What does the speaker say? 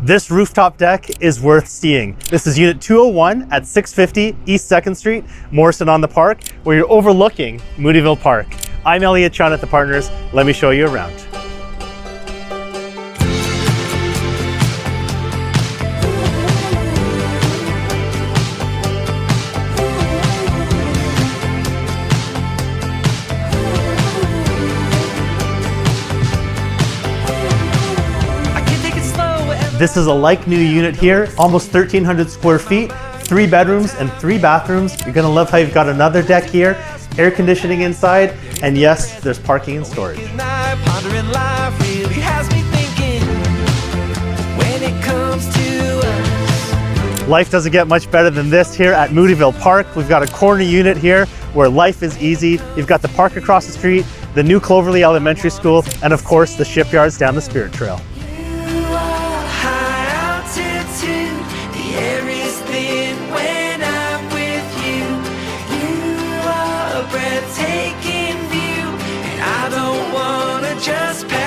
This rooftop deck is worth seeing. This is Unit 201 at 650 East 2nd Street, Morrison on the Park, where you're overlooking Moodyville Park. I'm Elliot Chun at the Partners. Let me show you around. This is a like-new unit here, almost 1,300 square feet, 3 bedrooms and 3 bathrooms. You're gonna love how you've got another deck here, air conditioning inside, and yes, there's parking and storage. Life doesn't get much better than this here at Moodyville Park. We've got a corner unit here where life is easy. You've got the park across the street, the new Cloverley Elementary School, and of course the Shipyards down the Spirit Trail. Breathtaking view, and I don't wanna just pass.